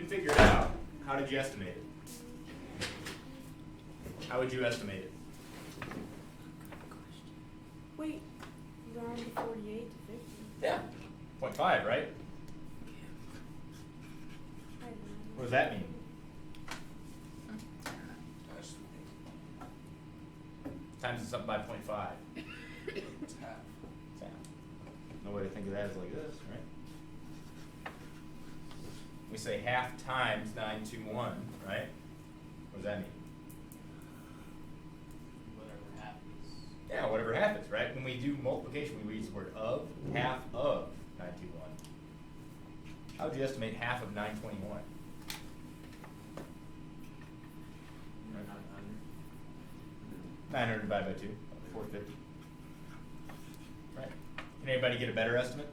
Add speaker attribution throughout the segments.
Speaker 1: didn't figure it out, how did you estimate it? How would you estimate it?
Speaker 2: Wait, round to 48 to 50.
Speaker 1: Yeah. 0.5, right? What does that mean? Times something by 0.5.
Speaker 3: It's half.
Speaker 1: It's half. No way to think of that is like this, right? We say half times 921, right? What does that mean?
Speaker 3: Whatever happens.
Speaker 1: Yeah, whatever happens, right? When we do multiplication, we use the word of, half of 921. How would you estimate half of 921? 900 divided by 2, 450. Right. Can anybody get a better estimate?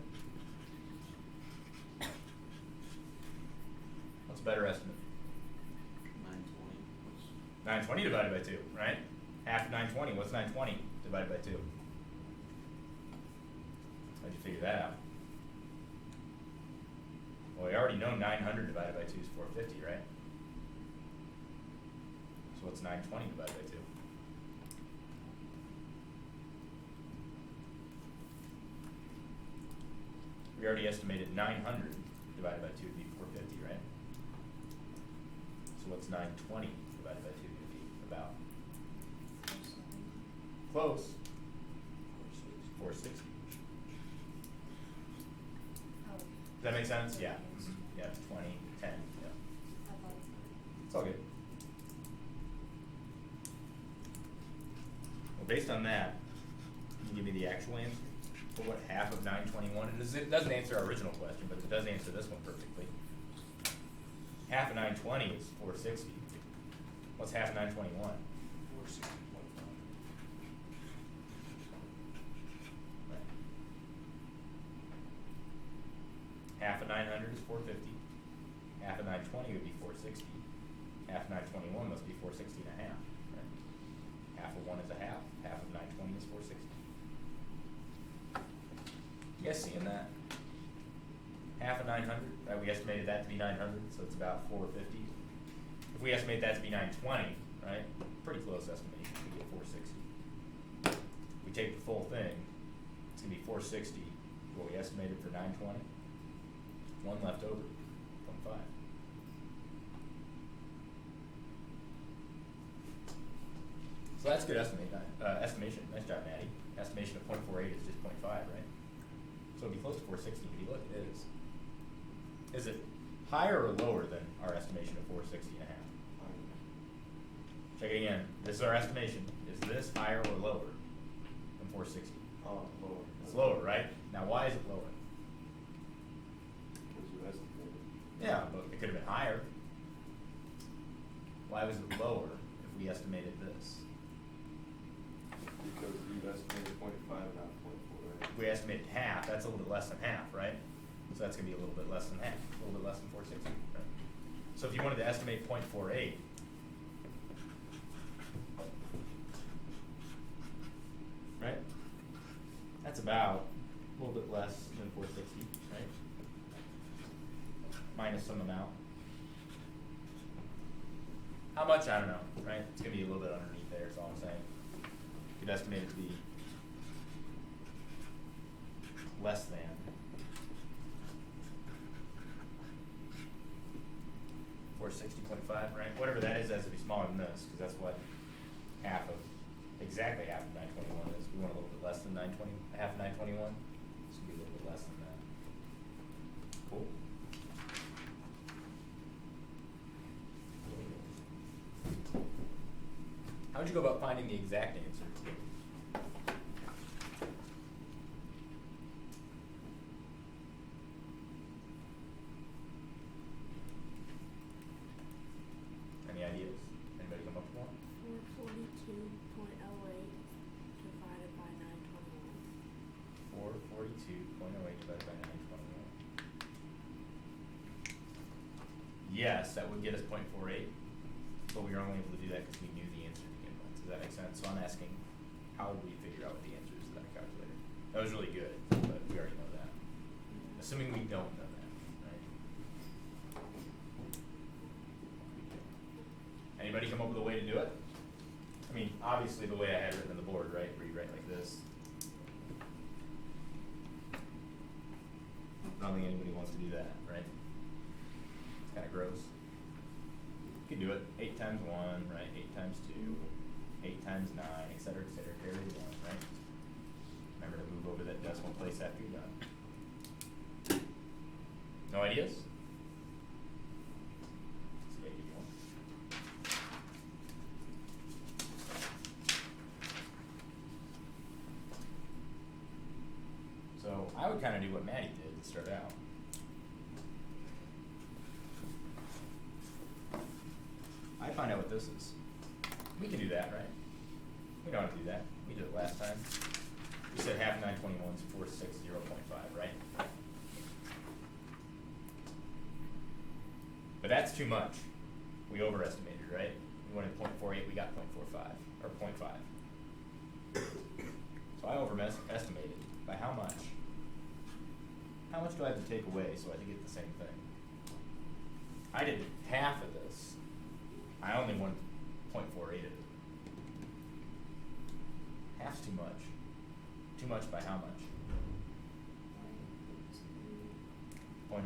Speaker 1: What's a better estimate?
Speaker 3: 920.
Speaker 1: 920 divided by 2, right? Half of 920. What's 920 divided by 2? How'd you figure that out? Well, we already know 900 divided by 2 is 450, right? So what's 920 divided by 2? We already estimated 900 divided by 2 would be 450, right? So what's 920 divided by 2 going to be about? Close. 460. Does that make sense? Yeah. Yeah, 20, 10, yeah. It's all good. Well, based on that, can you give me the actual answer? For what half of 921, and it doesn't answer our original question, but it does answer this one perfectly. Half of 920 is 460. What's half of 921?
Speaker 3: 460.5.
Speaker 1: Right. Half of 900 is 450. Half of 920 would be 460. Half of 921 must be 460 and a half. Right? Half of 1 is a half. Half of 920 is 460. You guys seeing that? Half of 900, right? We estimated that to be 900, so it's about 450. If we estimate that to be 920, right? Pretty close estimation, we get 460. We take the full thing, it's gonna be 460, what we estimated for 920. One left over, 0.5. So that's good estimation. Nice job, Maddie. Estimation of 0.48 is just 0.5, right? So it'd be close to 460 if you look, it is. Is it higher or lower than our estimation of 460 and a half? Check it again. This is our estimation. Is this higher or lower than 460?
Speaker 4: Lower.
Speaker 1: It's lower, right? Now why is it lower?
Speaker 4: Because you estimated.
Speaker 1: Yeah, but it could have been higher. Why was it lower if we estimated this?
Speaker 4: Because you estimated 0.5, not 0.4, right?
Speaker 1: We estimated half, that's a little bit less than half, right? So that's gonna be a little bit less than half, a little bit less than 460, right? So if you wanted to estimate 0.48, right? That's about a little bit less than 460, right? Minus some amount. How much? I don't know, right? It's gonna be a little bit underneath there, is all I'm saying. You could estimate it to be less than 460.5, right? Whatever that is has to be smaller than this, because that's what exactly half of 921 is. We want a little bit less than 920, half of 921. This would be a little bit less than that. Cool. How would you go about finding the exact answer? Any ideas? Anybody come up with one?
Speaker 2: 442.08 divided by 921.
Speaker 1: 442.08 divided by 921. Yes, that would get us 0.48, but we were only able to do that because we knew the answer to begin with. Does that make sense? So I'm asking, how would we figure out what the answer is to that calculator? That was really good, but we already know that. Assuming we don't know that, right? come up with a way to do it? I mean, obviously the way I had it written on the board, right, where you write like this. I don't think anybody wants to do that, right? It's kind of gross. You could do it 8 times 1, right, 8 times 2, 8 times 9, etc., carry the 1, right? Remember to move over that decimal place after you're done. No ideas? See, I give you one. So I would kind of do what Maddie did to start out. I find out what this is. We can do that, right? We don't have to do that. We did it last time. We said half 921 is 460.5, right? But that's too much. We overestimated, right? We wanted 0.48, we got 0.45, or 0.5. So I overestimated. By how much? How much do I have to take away so I can get the same thing? I did half of this. I only wanted 0.48 of it. Half's too much. Too much by how much? 0.02.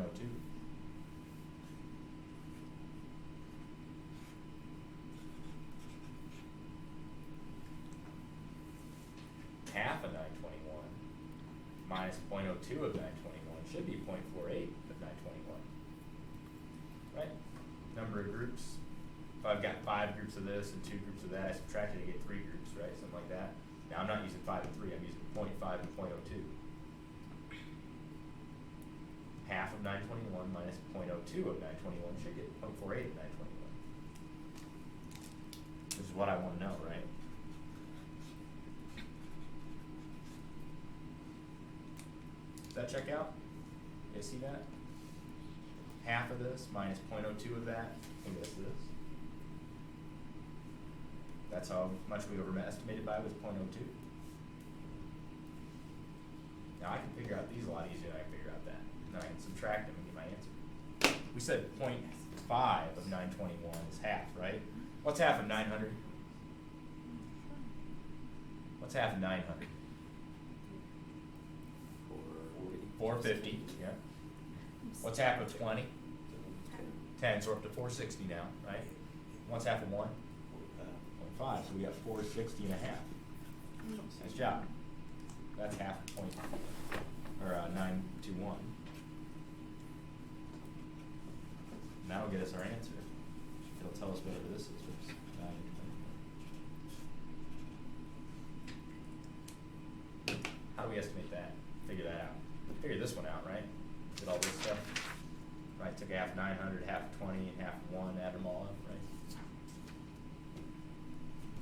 Speaker 1: Half of 921 minus 0.02 of 921 should be 0.48 of 921. Right? Number of groups. If I've got 5 groups of this and 2 groups of that, I subtract it to get 3 groups, right? Something like that. Now I'm not using 5 and 3, I'm using 0.5 and 0.02. Half of 921 minus 0.02 of 921 should get 0.48 of 921. This is what I want to know, right? Does that check out? You guys see that? Half of this minus 0.02 of that, I guess this. That's how much we overestimated by was 0.02. Now I can figure out these a lot easier than I can figure out that. Now I can subtract them and get my answer. We said 0.5 of 921 is half, right? What's half of 900? What's half of 900? 450, yeah. What's half of 20? 10, so we're up to 460 now, right? What's half of 1? 0.5, so we got 460 and a half. Nice job. That's half of 921. And that'll get us our answer. It'll tell us whatever this is. Oops, 921. How do we estimate that? Figure that out. Figure this one out, right? Did all this stuff. Right, took half 900, half 20, and half 1, add them all up, right?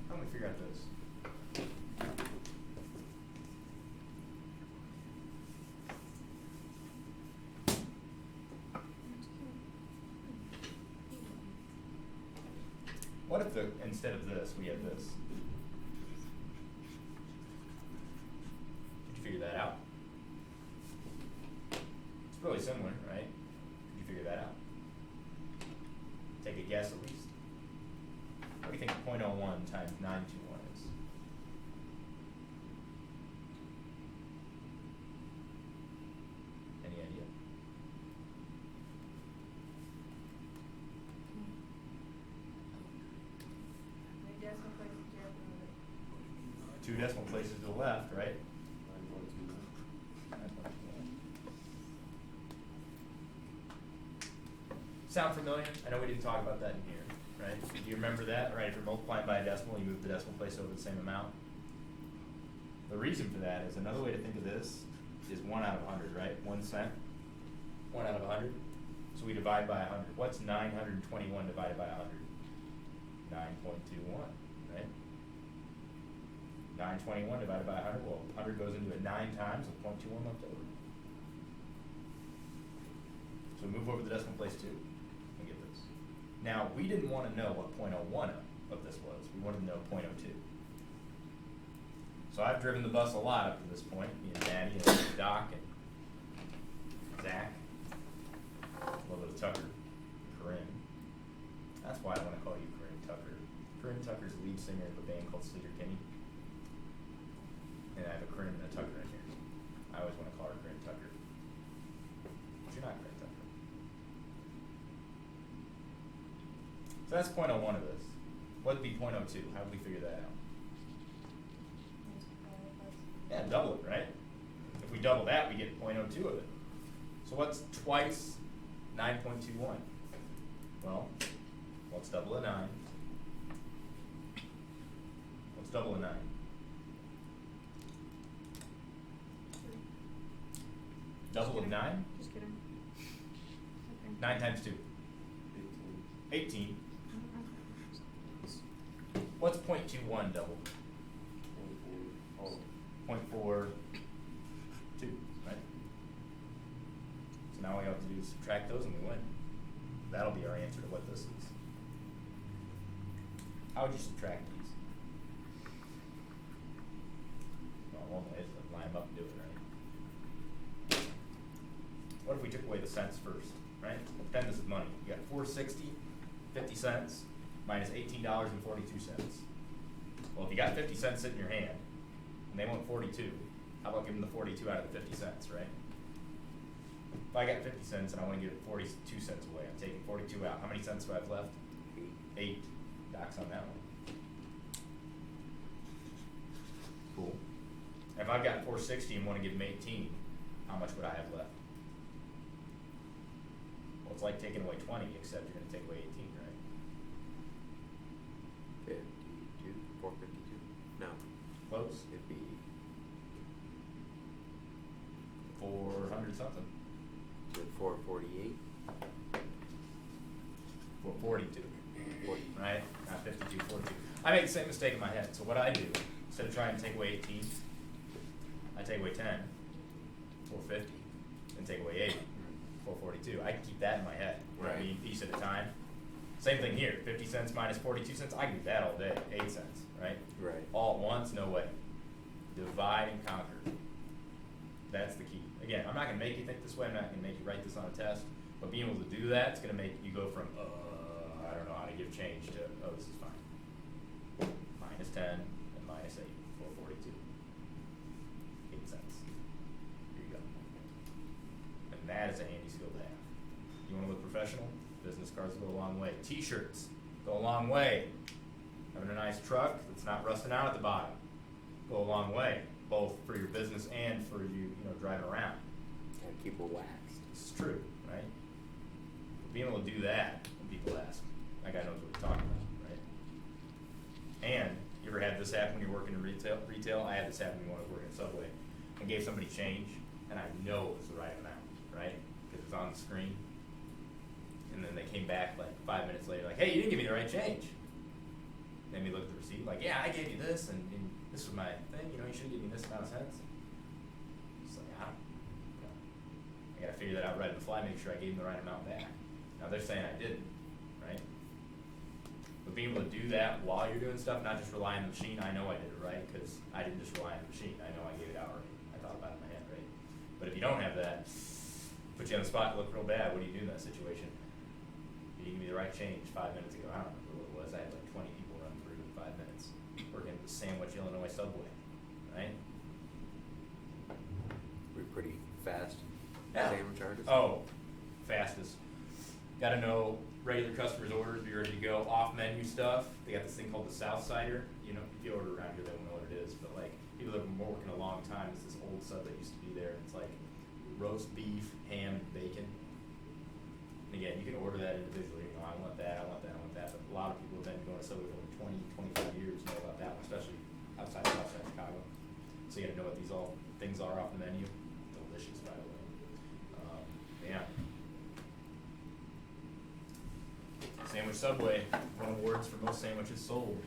Speaker 1: How do we figure out this? What if instead of this, we had this? Did you figure that out? It's really similar, right? Did you figure that out? Take a guess at least. What do you think 0.01 times 921 is? Any idea?
Speaker 2: Any decimal places you have to move it?
Speaker 1: 2 decimal places to the left, right?
Speaker 4: 9.29.
Speaker 1: 9.21. Sound familiar? I know we didn't talk about that in here, right? Do you remember that? Right, if you're multiplying by a decimal, you move the decimal place over the same amount. The reason for that is another way to think of this is 1 out of 100, right? 1 cent, 1 out of 100. So we divide by 100. What's 921 divided by 100? 9.21, right? 921 divided by 100, well, 100 goes into it 9 times with 0.21 left over. So we move over the decimal place too and get this. Now, we didn't want to know what 0.01 of this was. We wanted to know 0.02. So I've driven the bus a lot up to this point, me and Maddie and Doc and Zach, a little bit of Tucker, Corinne. That's why I want to call you Corinne Tucker. Corinne Tucker's the lead singer of a band called Sleater Kinney. And I have a Corinne and a Tucker in here. I always want to call her Corinne Tucker. But you're not Corinne Tucker. So that's point oh one of this. What would be point oh two? How would we figure that out? Yeah, double it, right? If we double that, we get 0.02 of it. So what's twice 9.21? Well, let's double a 9. Let's double a 9. Double of 9?
Speaker 2: Just kidding. Okay.
Speaker 1: 9 times 2.
Speaker 4: 18.
Speaker 1: 18. What's 0.21 doubled? 0.42, right? So now all we have to do is subtract those and we win. That'll be our answer to what this is. How would you subtract these? Well, one way is to line them up and do it, right? What if we took away the cents first, right? Pretend this is money. You got $4.60, 50 cents, minus $18.42. Well, if you got 50 cents sitting in your hand, and they want 42, how about giving the 42 out of the 50 cents, right? If I got 50 cents and I want to give 42 cents away, I'm taking 42 out. How many cents do I have left? 8. Doc's on that one. Cool. If I've got 460 and want to give them 18, how much would I have left? Well, it's like taking away 20, except you're going to take away 18, right?
Speaker 5: 52, 452. No,
Speaker 1: Close?
Speaker 5: it'd be
Speaker 1: 400 something.
Speaker 5: 448.
Speaker 1: 442.
Speaker 5: 40.
Speaker 1: Right? Not 52, 42. I make the same mistake in my head. So what I do, instead of trying to take away 18, I take away 10, 450, and take away 8, 442. I can keep that in my head. You know what I
Speaker 5: Right.
Speaker 1: mean? Piece at a time. Same thing here. 50 cents minus 42 cents. I can do that all day. 8 cents, right?
Speaker 5: Right.
Speaker 1: All at once? No way. Divide and conquer. That's the key. Again, I'm not going to make you think this way. I'm not going to make you write this on a test. But being able to do that, it's going to make you go from, I don't know how to give change to, oh, this is fine. Minus 10 and minus 8, 442. 8 cents. Here you go. And that is a handy skill to have. You want to look professional? Business cards go a long way. T-shirts go a long way. Having a nice truck that's not rusting out at the bottom go a long way, both for your business and for you driving around.
Speaker 5: Gotta keep it waxed.
Speaker 1: This is true, right? Being able to do that when people ask, that guy knows what he's talking about, right? And you ever had this happen when you're working in retail? I had this happen when I was working at Subway. I gave somebody change, and I know it was the right amount, right? Because it's on the screen. And then they came back like 5 minutes later, like, hey, you didn't give me the right change. Made me look at the receipt, like, yeah, I gave you this, and this was my thing, you should give me this amount of cents. It's like, I gotta figure that out right on the fly, make sure I gave them the right amount back. Now they're saying I didn't, right? But being able to do that while you're doing stuff, not just rely on the machine, I know I did it right, because I didn't just rely on the machine, I know I gave it out right. I thought about it in my head, right? But if you don't have that, put you on the spot, look real bad, what do you do in that situation? You give me the right change 5 minutes ago, I don't remember what it was, I had like 20 people run through in 5 minutes, working at the Sandwich, Illinois subway, right?
Speaker 5: We're pretty fast.
Speaker 1: Yeah.
Speaker 5: Sandwich artists.
Speaker 1: Oh, fastest. Got to know regular customers' orders, be ready to go. Off-menu stuff. They got this thing called the Southsider. If you order around here, they won't know what it is. But like people that have been working a long time, it's this old sub that used to be there. It's like roast beef, ham, and bacon. And again, you can order that individually. I want that, I want that, I want that. But a lot of people have been going to Subway for 20, 25 years know about that one, especially outside of Southside Chicago. So you got to know what these all things are off the menu. Delicious, by the way. Yeah. Sandwich Subway won awards for most sandwiches sold.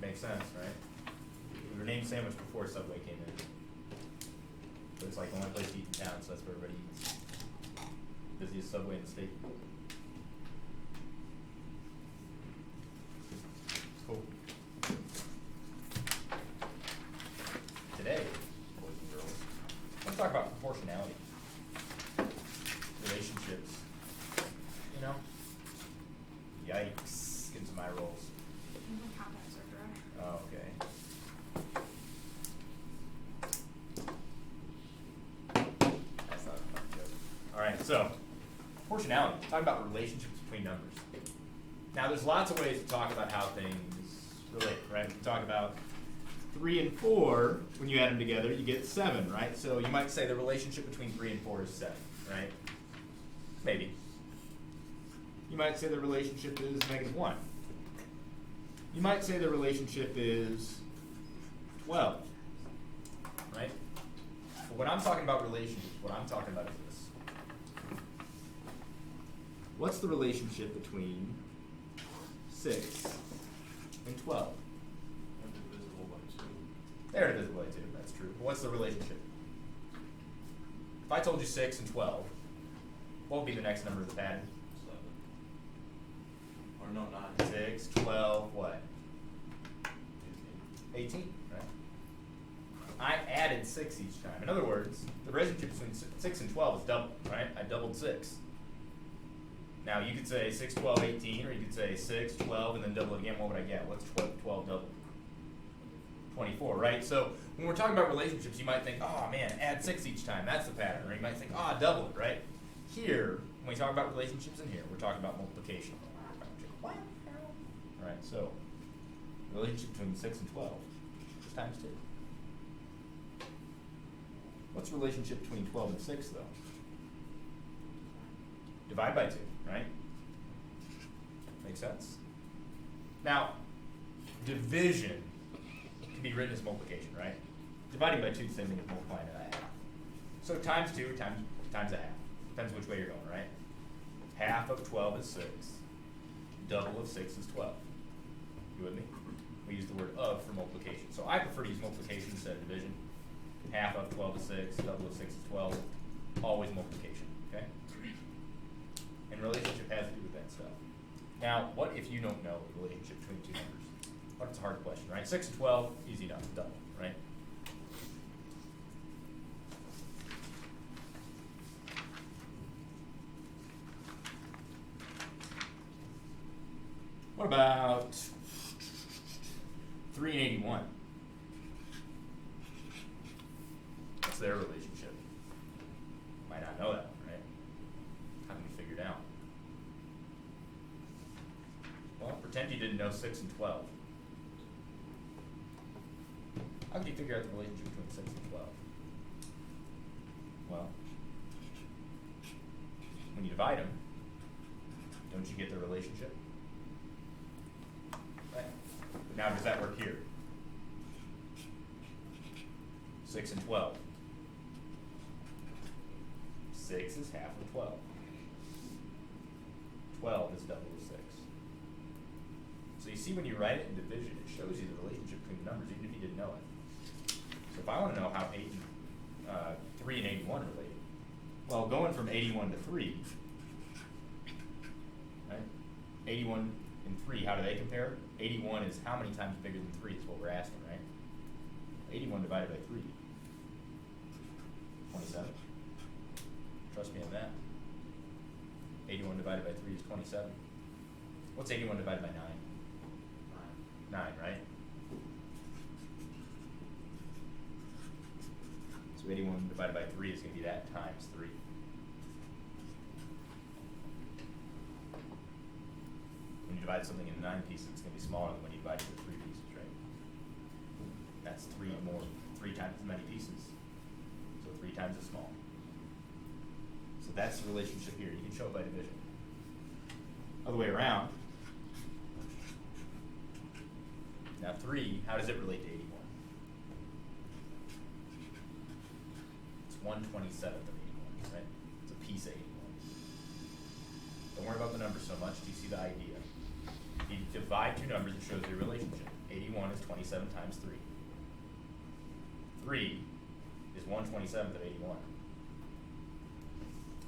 Speaker 1: Makes sense, right? We were named Sandwich before Subway came in. But it's like the only place to eat in town, so that's where everybody eats. Busiest Subway in the state. Cool. Today, boys and girls, let's talk about proportionality. Relationships. Yikes. Getting some eye rolls. So, proportionality, talking about relationships between numbers. Now, there's lots of ways to talk about how things relate, right? We can talk about 3 and 4, when you add them together, you get 7, right? So you might say the relationship between 3 and 4 is 7, right? Maybe. You might say the relationship is -1. You might say the relationship is 12, right? But when I'm talking about relationships, what I'm talking about is this. What's the relationship between 6 and 12?
Speaker 4: And divisible by 2.
Speaker 1: They're divisible by 2, that's true. But what's the relationship? If I told you 6 and 12, what would be the next number of the pattern?
Speaker 4: 7. Or no, 9.
Speaker 1: 6, 12, what?
Speaker 4: 18.
Speaker 1: 18, right? I added 6 each time. In other words, the relationship between 6 and 12 is double, right? I doubled 6. Now, you could say 6, 12, 18, or you could say 6, 12, and then double it again. What would I get? What's 12 double? 24, right? So when we're talking about relationships, you might think, oh man, add 6 each time. That's the pattern. Or you might think, oh, double it, right? Here, when we talk about relationships in here, we're talking about multiplication. What? All right, so relationship between 6 and 12 is times 2. What's the relationship between 12 and 6, though? Divide by 2, right? Makes sense? Now, division can be written as multiplication, right? Dividing by 2 is the same thing as multiplying by a half. So times 2 times a half. Depends which way you're going, right? Half of 12 is 6. Double of 6 is 12. You with me? We use the word of for multiplication. So I prefer to use multiplication instead of division. Half of 12 is 6, double of 6 is 12. Always multiplication, okay? And relationship has to do with that stuff. Now, what if you don't know the relationship between two numbers? What if it's a hard question, right? 6 and 12, easy enough, double, right? What about 3 and 81? What's their relationship? Might not know that one, right? How can we figure it out? Well, pretend you didn't know 6 and 12. How could you figure out the relationship between 6 and 12? Well, when you divide them, don't you get the relationship? Right. But now, does that work here? 6 and 12. 6 is half of 12. 12 is double of 6. So you see, when you write it in division, it shows you the relationship between the numbers, even if you didn't know it. So if I want to know how 3 and 81 are related, well, going from 81 to 3, right? 81 and 3, how do they compare? 81 is how many times bigger than 3 is what we're asking, right? 81 divided by 3. 27. Trust me on that. 81 divided by 3 is 27. What's 81 divided by 9? 9, right? So 81 divided by 3 is going to be that times 3. When you divide something into 9 pieces, it's going to be smaller than when you divide it into 3 pieces, right? That's 3 times as many pieces. So 3 times as small. So that's the relationship here. You can show it by division. Other way around. Now 3, how does it relate to 81? It's 1/27 of 81, right? It's a piece of 81. Don't worry about the numbers so much. Do you see the idea? If you divide two numbers, it shows you a relationship. 81 is 27 times 3. 3 is 1/27 of 81.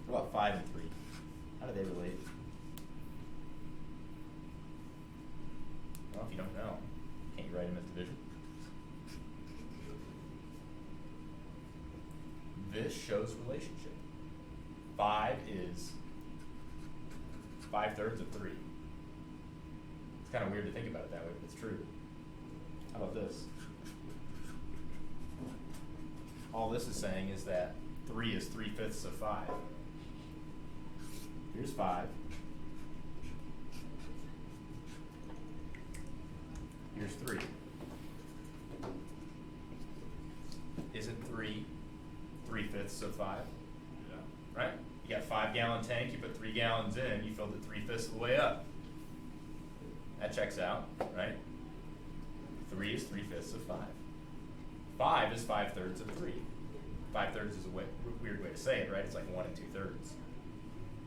Speaker 1: What about 5 and 3? How do they relate? Well, if you don't know, can't you write them as division? This shows relationship. 5 is 5/3 of 3. It's kind of weird to think about it that way, but it's true. How about this? All this is saying is that 3 is 3/5 of 5. Here's 5. Here's 3. Isn't 3 3/5 of 5?
Speaker 4: Yeah.
Speaker 1: Right? You got a 5-gallon tank, you put 3 gallons in, you filled it 3/5 of the way up. That checks out, right? 3 is 3/5 of 5. 5 is 5/3 of 3. 5/3 is a weird way to say it, right? It's like 1 2/3.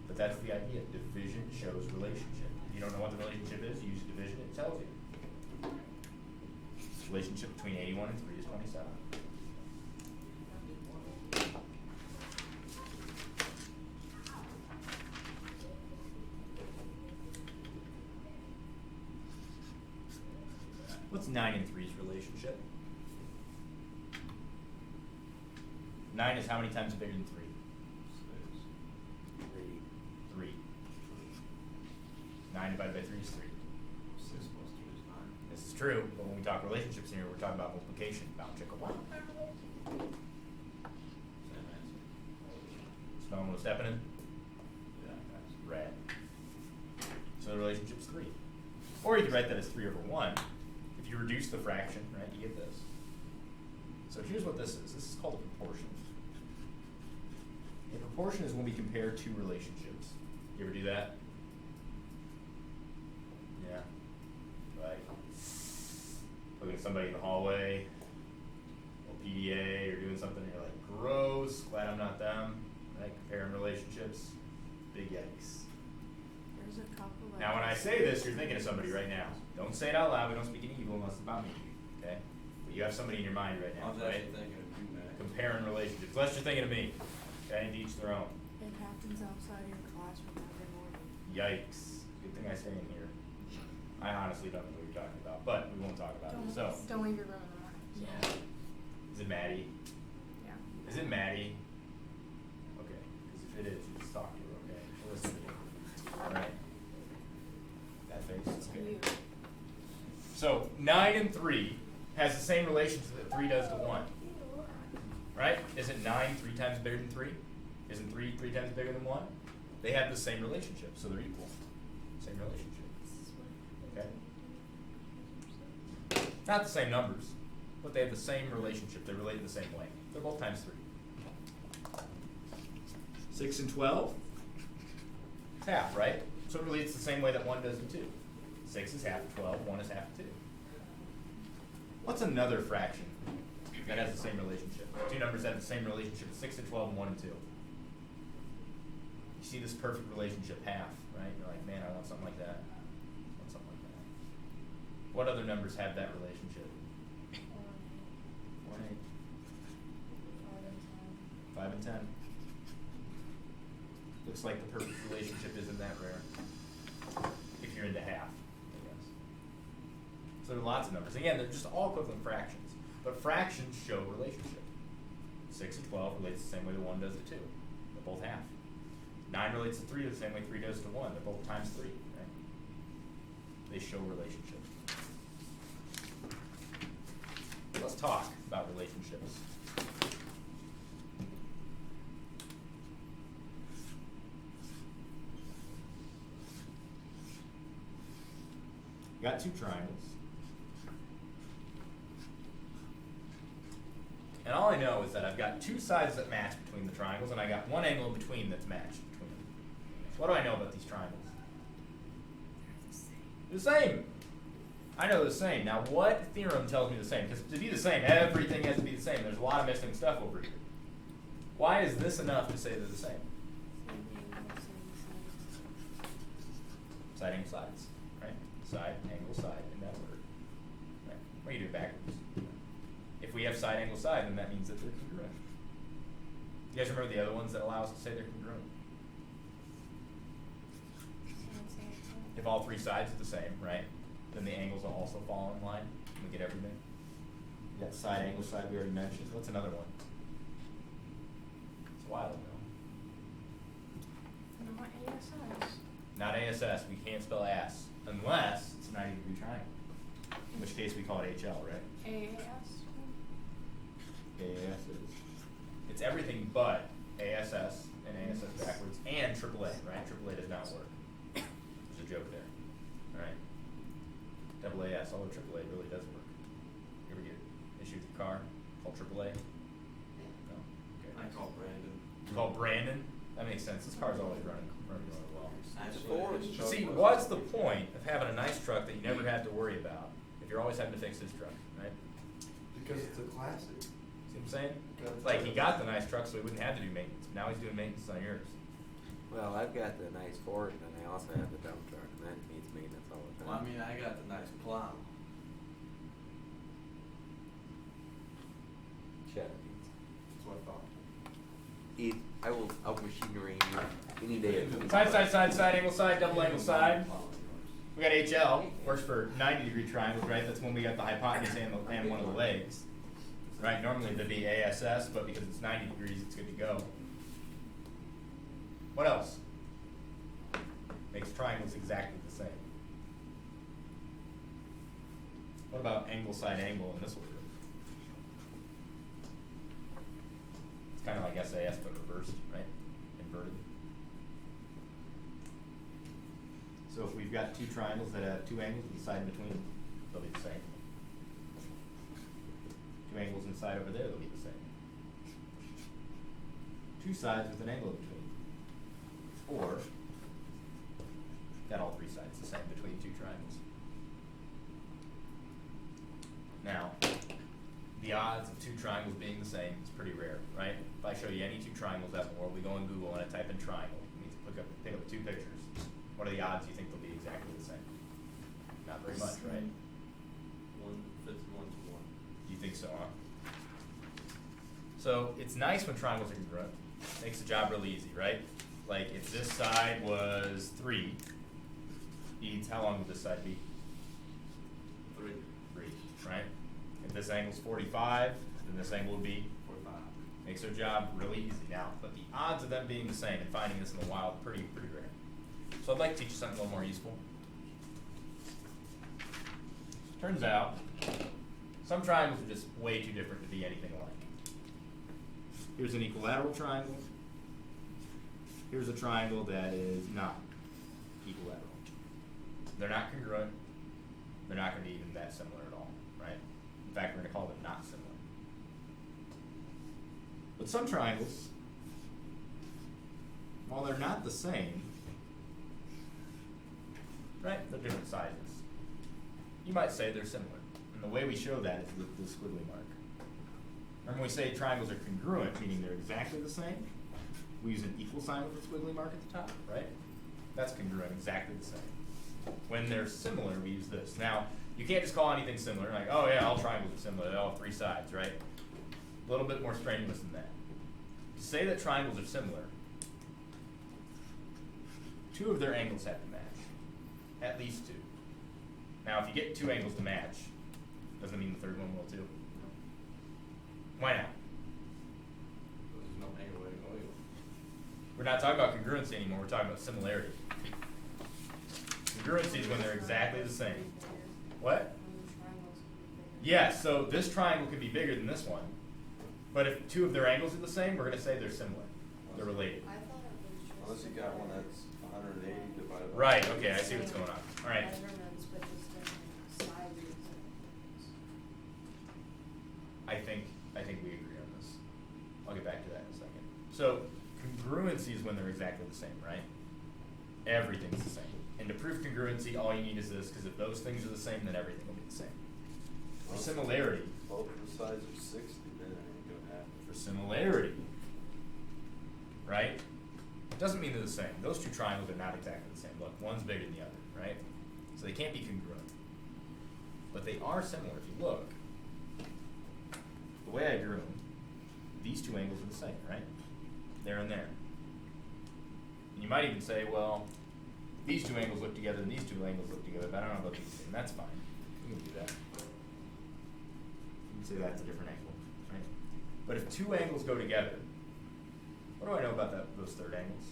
Speaker 1: But that's the idea. Division shows relationship. If you don't know what the relationship is, use division, it tells you. Relationship between 81 and 3 is 27. What's 9 and 3's relationship? 9 is how many times bigger than 3? 3. 9 divided by 3 is 3.
Speaker 4: 6 plus 2 is 9.
Speaker 1: This is true, but when we talk relationships here, we're talking about multiplication. Bound chicken.
Speaker 4: Same answer.
Speaker 1: Smell what stepping in?
Speaker 4: Yeah, that's
Speaker 1: Red. So the relationship's 3. Or you could write that as 3 over 1. If you reduce the fraction, right, you get this. So here's what this is. This is called a proportion. A proportion is when we compare two relationships. You ever do that? Yeah. Like looking at somebody in the hallway, or PDA, or doing something, and you're like, gross, glad I'm not them. Right? Comparing relationships. Big yikes.
Speaker 2: There's a couple of
Speaker 1: Now when I say this, you're thinking of somebody right now. Don't say it out loud, we don't speak any evil unless it's about me. Okay? But you have somebody in your mind right
Speaker 4: I
Speaker 1: now,
Speaker 4: was
Speaker 1: right?
Speaker 4: actually thinking of you, Matt.
Speaker 1: Comparing relationships. Unless you're thinking of me. Okay, and each their own.
Speaker 2: It happens outside your classroom every morning.
Speaker 1: Yikes. Good thing I stay in here. I honestly don't know what you're talking about, but we won't talk about it. So,
Speaker 2: Don't leave your room in the morning.
Speaker 1: is it Maddie?
Speaker 2: Yeah.
Speaker 1: Is it Maddie? Okay, because if it is, you just talk to her, okay? Listen to me. Alright. That face?
Speaker 2: It's
Speaker 1: Okay.
Speaker 2: you.
Speaker 1: So 9 and 3 has the same relationship that 3 does to 1. Right? Isn't 9 3 times bigger than 3? Isn't 3 3 times bigger than 1? They have the same relationship, so they're equal. Same relationship. Okay? Not the same numbers, but they have the same relationship. They're related the same way. They're both times 3. 6 and 12? It's half, right? So it relates the same way that 1 does to 2. 6 is half of 12, 1 is half of 2. What's another fraction that has the same relationship? Two numbers that have the same relationship, 6 and 12 and 1 and 2. You see this perfect relationship, half, right? You're like, man, I want something like that. I want something like that. What other numbers have that relationship? 1, 8. 5 and 10. Looks like the perfect relationship isn't that rare. If you're into half, I guess. So there are lots of numbers. Again, they're just all equivalent fractions. But fractions show relationship. 6 and 12 relates the same way that 1 does to 2. They're both half. 9 relates to 3 the same way 3 does to 1. They're both times 3, right? They show relationship. Let's talk about relationships. You got 2 triangles. And all I know is that I've got 2 sides that match between the triangles, and I got 1 angle in between that's matched between them. What do I know about these triangles? They're the same. I know they're the same. Now, what theorem tells me the same? Because to be the same, everything has to be the same. There's a lot of missing stuff over here. Why is this enough to say they're the same? Side angle sides, right? Side angle side in that order. Right? What do you do backwards? If we have side angle side, then that means that they're congruent. You guys remember the other ones that allow us to say they're congruent? If all 3 sides are the same, right? Then the angles will also fall in line. And we get everything. You got side angle side we already mentioned. What's another one? It's a while ago.
Speaker 2: Not ASS.
Speaker 1: Not ASS. We can't spell ass unless it's a 90-degree triangle. In which case we call it HL, right?
Speaker 2: AAS?
Speaker 1: AAS is. It's everything but ASS and ASS backwards and AAA, right? AAA doesn't call AAA? No? Okay.
Speaker 4: I call Brandon.
Speaker 1: You call Brandon? That makes sense. This car's always running really well.
Speaker 4: Actually, his truck
Speaker 1: See,
Speaker 4: was-
Speaker 1: what's the point of having a nice truck that you never have to worry about if you're always having to fix his truck, right?
Speaker 6: Because it's a classic.
Speaker 1: See what I'm saying? Like, he got the nice truck so he wouldn't have to do maintenance. Now he's doing maintenance on yours.
Speaker 5: Well, I've got the nice Ford, and I also have the dump truck, and that needs maintenance all the
Speaker 4: Well, I
Speaker 5: time.
Speaker 4: mean, I got the nice plow.
Speaker 5: Shut up,
Speaker 4: That's what I thought.
Speaker 5: Heath, I will out machinery you any day. of the week.
Speaker 1: Side, angle side, double angle side. We got HL, works for 90-degree triangles, right? That's when we got the hypotenuse and one of the legs. Right, normally it'd be ASS, but because it's 90 degrees, it's good to go. What else? Makes triangles exactly the same. What about angle side angle in this order? It's kind of like SAS but reversed, right? Inverted. So if we've got two triangles that have two angles with a side in between, they'll be the same. Two angles inside over there, they'll be the same. Two sides with an angle in between. Or, got all three sides the same between two triangles. Now, the odds of two triangles being the same is pretty rare, right? If I show you any two triangles out in the world, we go on Google and I type in triangle, it means pick up two pictures. What are the odds you think they'll be exactly the same? Not very much, right?
Speaker 4: 1:51
Speaker 1: You think so, huh? So it's nice when triangles are congruent. Makes the job really easy, right? Like if this side was 3, how long would this side be?
Speaker 4: 1.
Speaker 1: 3, right? If this angle's 45, then this angle would be
Speaker 4: 45.
Speaker 1: makes their job really easy. Now, but the odds of them being the same and finding this in the wild pretty rare. So I'd like to teach you something a little more useful. Turns out, some triangles are just way too different to be anything alike. Here's an equilateral triangle. Here's a triangle that is not equilateral. They're not congruent. They're not going to be even that similar at all, right? In fact, we're going to call them not similar. But some triangles, while they're not the same, right? They're different sizes. You might say they're similar. And the way we show that is with the squiggly mark. Remember when we say triangles are congruent, meaning they're exactly the same? We use an equal sign with the squiggly mark at the top, right? That's congruent, exactly the same. When they're similar, we use this. Now, you can't just call anything similar, like, oh yeah, all triangles are similar, they all have 3 sides, right? A little bit more strenuous than that. To say that triangles are similar, 2 of their angles have to match. At least 2. Now, if you get 2 angles to match, doesn't mean the third one will too. Why not?
Speaker 4: There's no angle way to go either.
Speaker 1: We're not talking about congruency anymore, we're talking about similarity. Congruency is when they're exactly the same. What? Yes, so this triangle could be bigger than this one. But if 2 of their angles are the same, we're going to say they're similar. They're related.
Speaker 2: I thought it was just.
Speaker 4: Unless you got one that's 180 divided by.
Speaker 1: Right, okay, I see what's going on. All right.
Speaker 2: Measurements, but just different sizes.
Speaker 1: I think we agree on this. I'll get back to that in a second. So congruency is when they're exactly the same, right? Everything's the same. And to prove congruency, all you need is this, because if those things are the same, then everything will be the same. For similarity,
Speaker 4: Both of the sides are 60, then it ain't gonna happen.
Speaker 1: for similarity, right? Doesn't mean they're the same. Those 2 triangles are not exactly the same. Look, one's bigger than the other, right? So they can't be congruent. But they are similar if you look. The way I drew them, these 2 angles are the same, right? There and there. And you might even say, well, these 2 angles look together and these 2 angles look together, but I don't know about these 2, and that's fine. You can do that. You can say that's a different angle, right? But if 2 angles go together, what do I know about those third angles?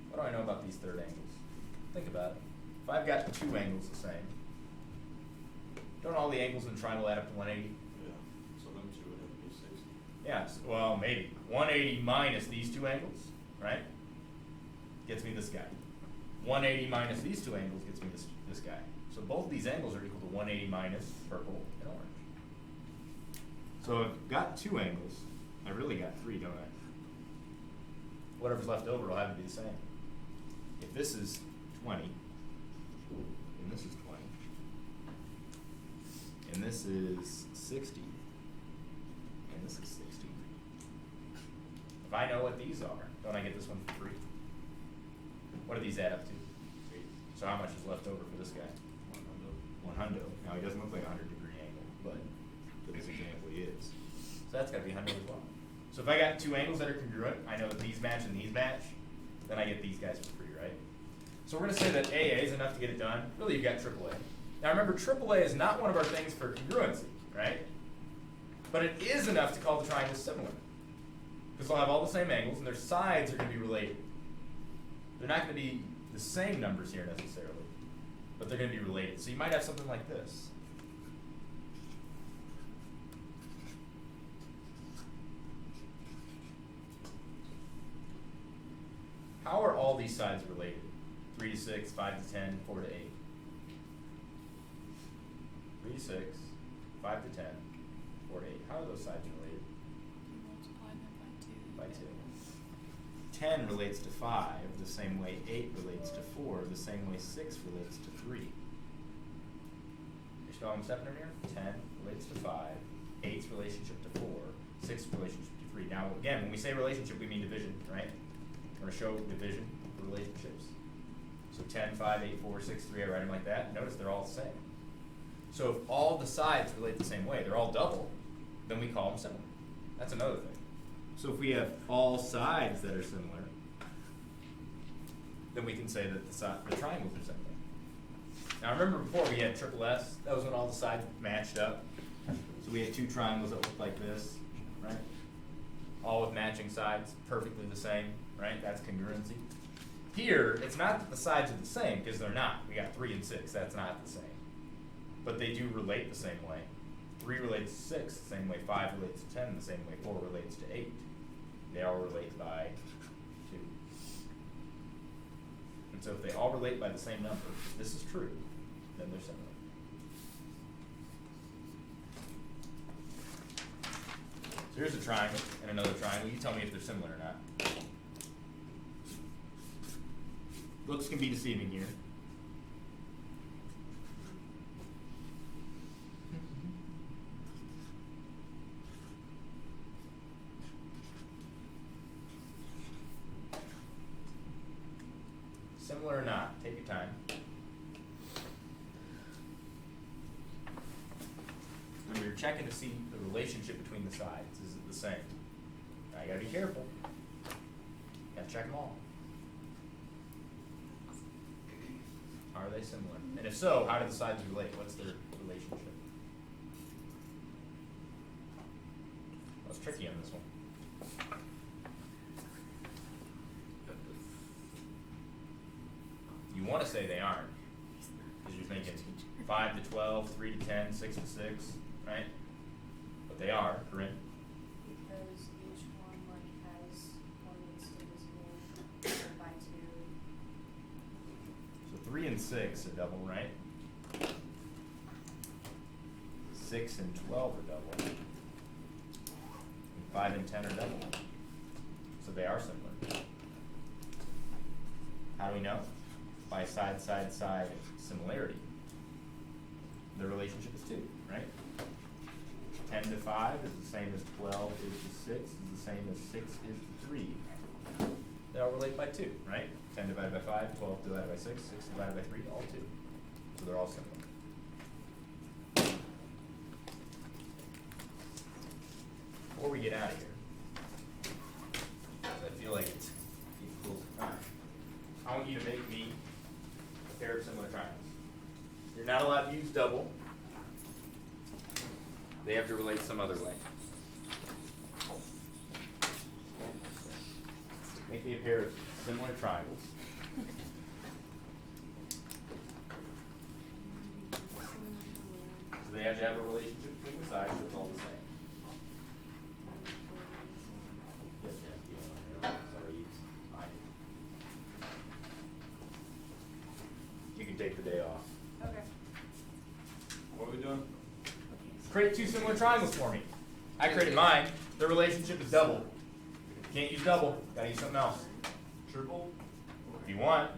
Speaker 1: What do I know about these third angles? Think about it. If I've got 2 angles the same, don't all the angles in a triangle add up to 180?
Speaker 4: Yeah, so them 2 would have to be 60.
Speaker 1: Yes, well, maybe. 180 minus these 2 angles, right? Gets me this guy. 180 minus these 2 angles gets me this guy. So both of these angles are equal to 180 minus purple and orange. So I've got two angles. I really got three, don't I? Whatever's left over will have to be the same. If this is 20, and this is 20, and this is 60, and this is 60. If I know what these are, don't I get this one for free? What do these add up to? So how much is left over for this guy? 100. Now he doesn't look like a 100-degree angle, but for this example he is. So that's got to be 100 as well. So if I got two angles that are congruent, I know that these match and these match, then I get these guys for free, right? So we're going to say that AA is enough to get it done. Really, you've got AAA. Now remember, AAA is not one of our things for congruency, right? But it is enough to call the triangle similar. Because they'll have all the same angles, and their sides are going to be related. They're not going to be the same numbers here necessarily, but they're going to be related. So you might have something like this. How are all these sides related? 3 to 6, 5 to 10, 4 to 8. 3 to 6, 5 to 10, 4 to 8. How are those sides related?
Speaker 2: Multiply them
Speaker 1: By 2. 10 relates to 5 the same way 8 relates to 4, the same way 6 relates to 3. You're spelling 7 in here? 10 relates to 5, 8's relationship to 4, 6's relationship to 3. Now again, when we say relationship, we mean division, right? We're going to show division for relationships. So 10, 5, 8, 4, 6, 3, I write them like that. Notice they're all the same. So if all the sides relate the same way, they're all double, then we call them similar. That's another thing. So if we have all sides that are similar, then we can say that the triangles are similar. Now remember before we had triple S, that was when all the sides matched up. So we had two triangles that looked like this, right? All with matching sides, perfectly the same, right? That's congruency. Here, it's not that the sides are the same, because they're not. We got 3 and 6, that's not the same. But they do relate the same way. 3 relates to 6 the same way, 5 relates to 10 the same way, 4 relates to 8. They all relate by 2. And so if they all relate by the same number, if this is true, then they're similar. So here's a triangle and another triangle. You tell me if they're similar or not. Looks can be deceiving here. Similar or not, take your time. When you're checking to see the relationship between the sides, is it the same? Now you gotta be careful. Gotta check them all. Are they similar? And if so, how do the sides relate? What's their relationship? That's tricky on this one. You want to say they aren't, because you're thinking 5 to 12, 3 to 10, 6 to 6, right? But they are, Corinne.
Speaker 7: Because each one has one that's divisible by 2.
Speaker 1: So 3 and 6 are double, right? 6 and 12 are double. And 5 and 10 are double. So they are similar. How do we know? By side, side, side similarity. The relationship is 2, right? 10 to 5 is the same as 12 is to 6 is the same as 6 is to 3. They all relate by 2, right? 10 divided by 5, 12 divided by 6, 6 divided by 3, all 2. So they're all similar. Before we get out of here, 'cause I feel like it's getting close to time, I want you to make me a pair of similar triangles. You're not allowed to use double. They have to relate some other way. Make me a pair of similar triangles. So they have to have a relationship between the sides, so it's all the same. Yes, yeah, sorry, it's fine. You can take the day off.
Speaker 7: Okay.
Speaker 1: Create two similar triangles for me. I created mine. Their relationship is double. Can't use double. Gotta use something else.
Speaker 4: Triple?
Speaker 1: If you want.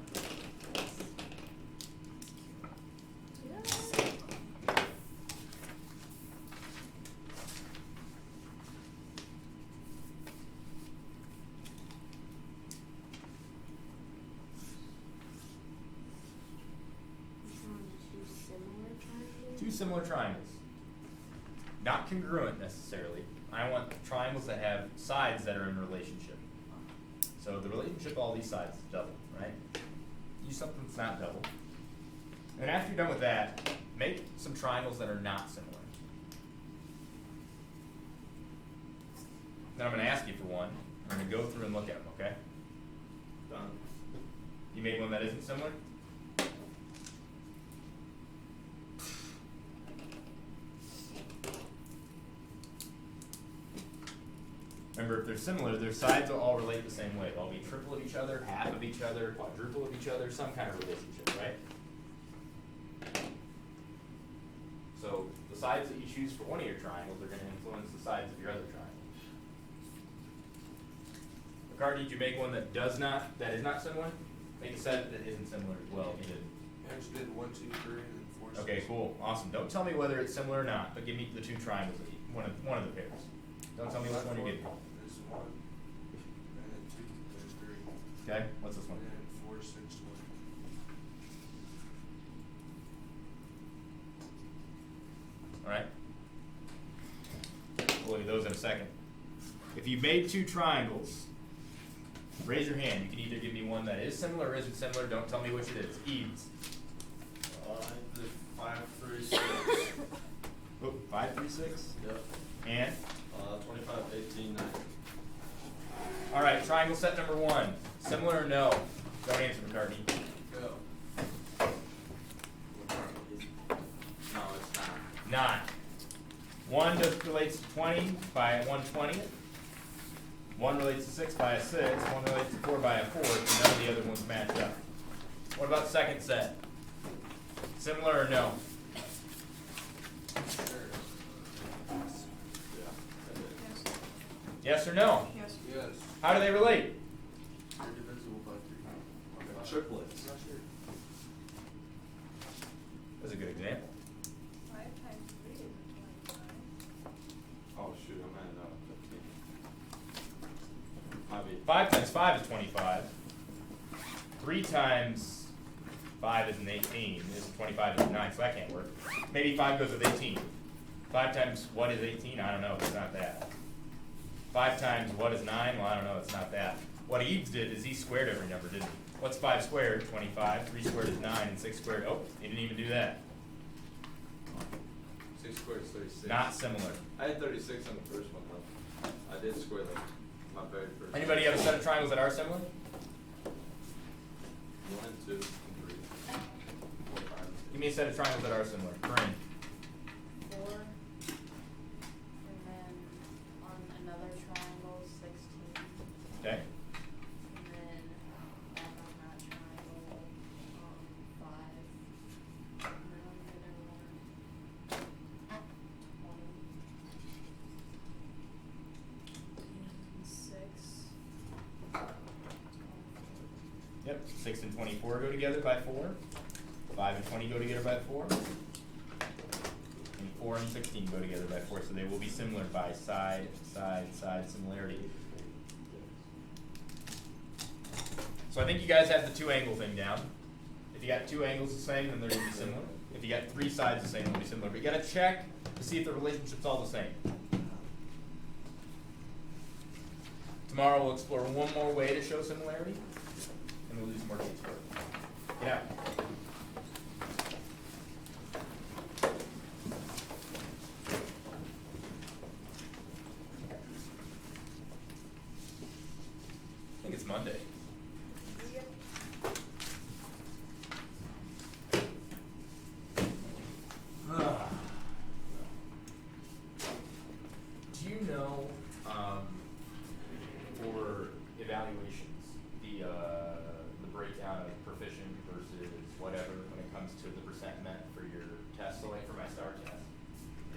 Speaker 1: Two similar triangles. Not congruent necessarily. I want triangles that have sides that are in relationship. So the relationship of all these sides is double, right? Use something that's not double. And after you're done with that, make some triangles that are not similar. Then I'm going to ask you for one. I'm going to go through and look at them, okay?
Speaker 4: Done.
Speaker 1: You made one that isn't similar? Remember, if they're similar, their sides will all relate the same way. They'll be triple of each other, half of each other, quadruple of each other, some kind of relationship, right? So the sides that you choose for one of your triangles are going to influence the sides of your other triangle. McCarty, did you make one that is not similar? Make a set that isn't similar as well. You did.
Speaker 6: I just did 1, 2, 3, and then 4, 6.
Speaker 1: Okay, cool, awesome. Don't tell me whether it's similar or not, but give me the two triangles, one of the pairs. Don't tell me which one you did.
Speaker 6: This 1, and then 2, and 3.
Speaker 1: Okay, what's this one?
Speaker 6: And then 4, 6, 1.
Speaker 1: All right. We'll look at those in a second. If you made two triangles, raise your hand. You can either give me one that is similar or isn't similar. Don't tell me which it is. Eves.
Speaker 4: I did 5, 3, 6.
Speaker 1: Oh, 5, 3, 6.
Speaker 4: Yep.
Speaker 1: And
Speaker 4: 25, 18, 9.
Speaker 1: all right, triangle set number 1. Similar or no? Don't answer, McCartney.
Speaker 4: Go. No, it's not.
Speaker 1: Not. 1 relates to 20 by 1/20th. 1 relates to 6 by a 6. 1 relates to 4 by a 4. So none of the other ones match up. What about second set? Similar or no?
Speaker 6: Sure.
Speaker 4: Yeah, I did.
Speaker 1: Yes or no?
Speaker 2: Yes.
Speaker 6: Yes.
Speaker 1: How do they relate?
Speaker 6: They're divisible by 3.
Speaker 4: Triplets.
Speaker 6: Not sure.
Speaker 1: That's a good example.
Speaker 7: 5 times 3 is 25.
Speaker 4: Oh, shoot, I'm at 15. Might be.
Speaker 1: 5 times 5 is 25. 3 times 5 is an 18. 25 is 9, so that can't work. Maybe 5 goes with 18. 5 times what is 18? I don't know. It's not that. 5 times what is 9? Well, I don't know. It's not that. What Eves did is he squared every number, didn't he? What's 5 squared? 25. 3 squared is 9, and 6 squared. Oh, he didn't even do that.
Speaker 4: 6 squared is 36.
Speaker 1: Not similar.
Speaker 4: I had 36 on the first one, though. I did square them. My very first.
Speaker 1: Anybody have a set of triangles that are similar?
Speaker 4: 1, 2, and 3. 4, 5, and 6.
Speaker 1: Give me a set of triangles that are similar. Corinne.
Speaker 7: 4. And then on another triangle, 16.
Speaker 1: Okay.
Speaker 7: And then back on that triangle, 5. And then on the other one, 20. And 6. 24.
Speaker 1: Yep. 6 and 24 go together by 4. 5 and 20 go together by 4. And 4 and 16 go together by 4. So they will be similar by side, side, side similarity. So I think you guys have the 2 angle thing down. If you got 2 angles the same, then they're going to be similar. If you got 3 sides the same, they'll be similar. But you got to check to see if the relationship's all the same. Tomorrow we'll explore one more way to show similarity, and we'll do some more case work. Get out. I think it's Monday. Do you know, for evaluations, the breakdown of proficient versus whatever when it comes to the percent met for your test? So like for my STAR test,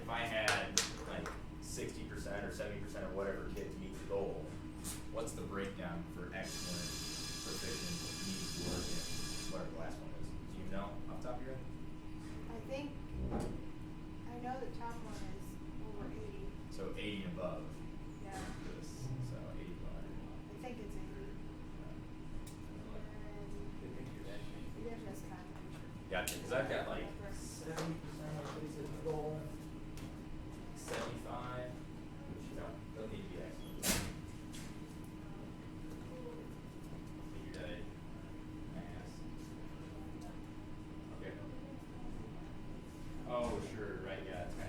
Speaker 1: if I had or 70% or whatever kids meet the goal, what's the breakdown for excellent, proficient, needs to work in, whatever the last one is? Do you know off the top of your head?
Speaker 2: I think, I know the top one is over 80.
Speaker 1: So 80 and above.
Speaker 2: Yeah,
Speaker 1: This, so 85.
Speaker 2: I think it's 80.
Speaker 1: Good thing you're that shape.
Speaker 2: And there's this kind of picture.
Speaker 1: Gotcha, because I've got like 70% of kids at the goal, 75, which, you know, don't need to be excellent. Figure that in. Mass. Okay. Oh, sure, right, yeah, it's kind